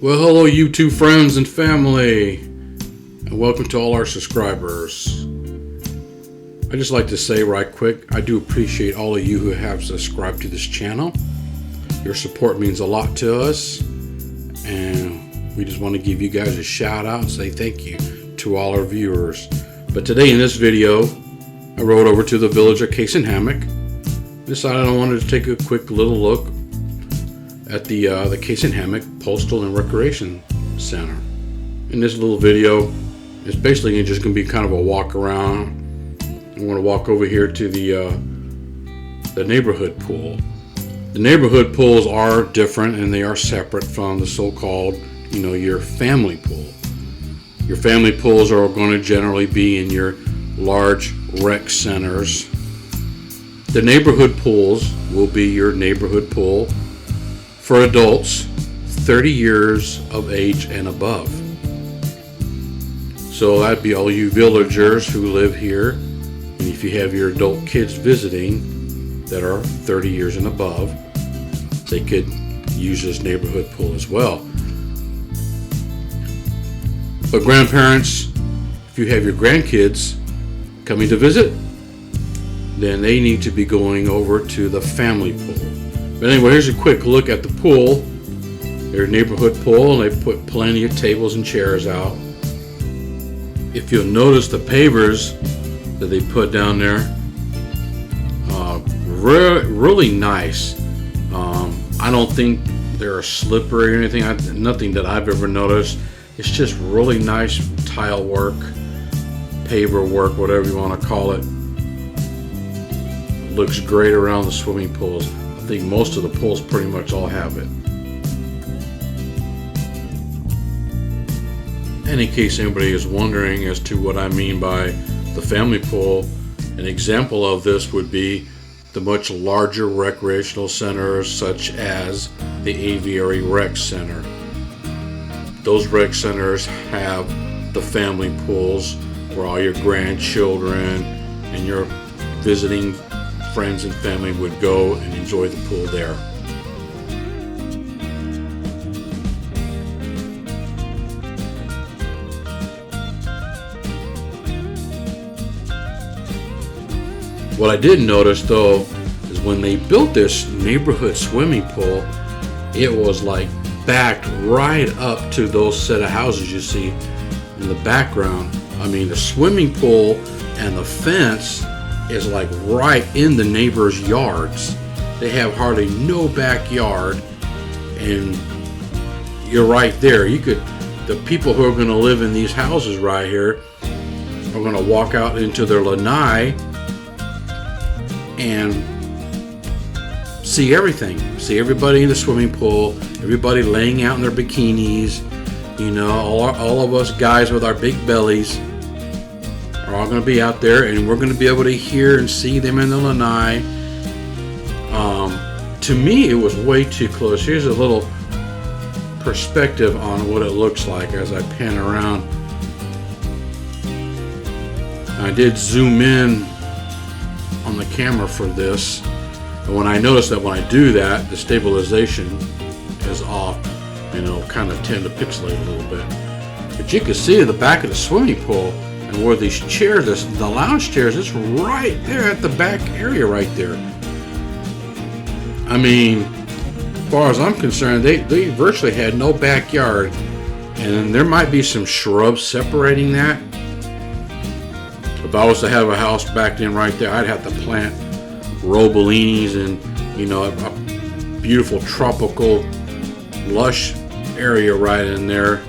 Well, hello YouTube friends and family, and welcome to all our subscribers. I just like to say right quick, I do appreciate all of you who have subscribed to this channel. Your support means a lot to us, and we just want to give you guys a shout out and say thank you to all our viewers. But today in this video, I rode over to the village of Cason Hammock. Decided I wanted to take a quick little look at the Cason Hammock Postal and Recreation Center. In this little video, it's basically just going to be kind of a walk around. I'm going to walk over here to the neighborhood pool. The neighborhood pools are different and they are separate from the so-called, your family pool. Your family pools are going to generally be in your large rec centers. The neighborhood pools will be your neighborhood pool for adults 30 years of age and above. So that'd be all you villagers who live here, and if you have your adult kids visiting that are 30 years and above, they could use this neighborhood pool as well. But grandparents, if you have your grandkids coming to visit, then they need to be going over to the family pool. But anyway, here's a quick look at the pool. Their neighborhood pool, and they put plenty of tables and chairs out. If you'll notice the pavers that they put down there, really nice. I don't think they're slippery or anything. Nothing that I've ever noticed. It's just really nice tile work, paver work, whatever you want to call it. Looks great around the swimming pools. I think most of the pools pretty much all have it. And in case anybody is wondering as to what I mean by the family pool, an example of this would be the much larger recreational centers such as the Aviary Rec Center. Those rec centers have the family pools where all your grandchildren and your visiting friends and family would go and enjoy the pool there. What I did notice though is when they built this neighborhood swimming pool, it was like backed right up to those set of houses you see in the background. I mean, the swimming pool and the fence is like right in the neighbors' yards. They have hardly no backyard, and you're right there. The people who are going to live in these houses right here are going to walk out into their lanai and see everything. See everybody in the swimming pool, everybody laying out in their bikinis. All of us guys with our big bellies are all going to be out there, and we're going to be able to hear and see them in the lanai. To me, it was way too close. Here's a little perspective on what it looks like as I pan around. I did zoom in on the camera for this, and when I notice that when I do that, the stabilization is off, and it'll kind of tend to pixelate a little bit. But you can see the back of the swimming pool, and where these chairs, the lounge chairs, it's right there at the back area right there. I mean, as far as I'm concerned, they virtually had no backyard, and there might be some shrubs separating that. If I was to have a house back then right there, I'd have to plant robolinis and a beautiful tropical lush area right in there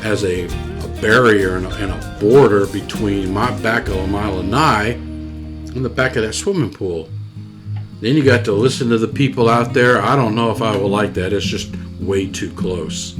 as a barrier and a border between my back of my lanai and the back of that swimming pool. Then you got to listen to the people out there. I don't know if I would like that. It's just way too close.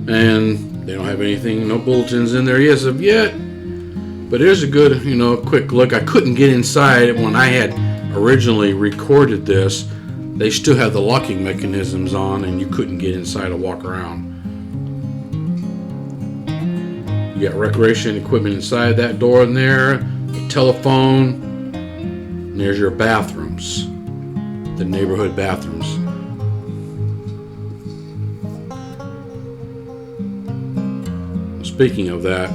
And they don't have anything, no bulletins in there as of yet. But here's a good, quick look. I couldn't get inside when I had originally recorded this. They still have the locking mechanisms on, and you couldn't get inside to walk around. You got recreation equipment inside that door in there, a telephone, and there's your bathrooms, the neighborhood bathrooms. Speaking of that,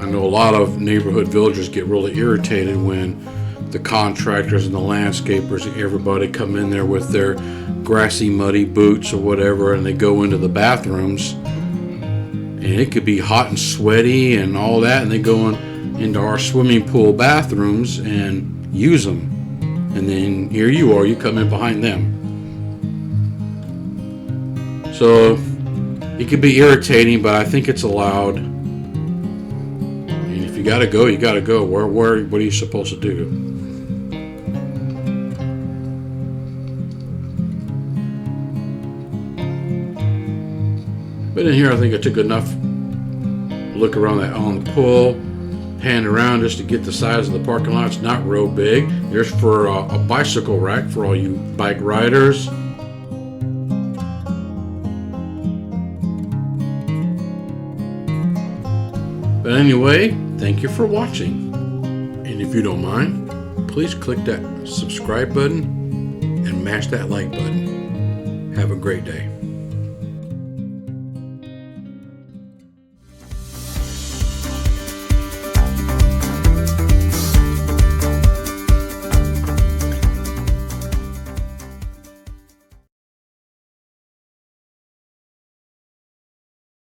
I know a lot of neighborhood villagers get really irritated when the contractors and the landscapers and everybody come in there with their grassy, muddy boots or whatever, and they go into the bathrooms, and it could be hot and sweaty and all that, and they go into our swimming pool bathrooms and use them, and then here you are, you come in behind them. So it could be irritating, but I think it's allowed. And if you gotta go, you gotta go. What are you supposed to do? But in here, I think I took enough look around on the pool, pan around just to get the size of the parking lot. It's not real big. There's for a bicycle rack for all you bike riders. But anyway, thank you for watching. And if you don't mind, please click that subscribe button and mash that like button. Have a great day.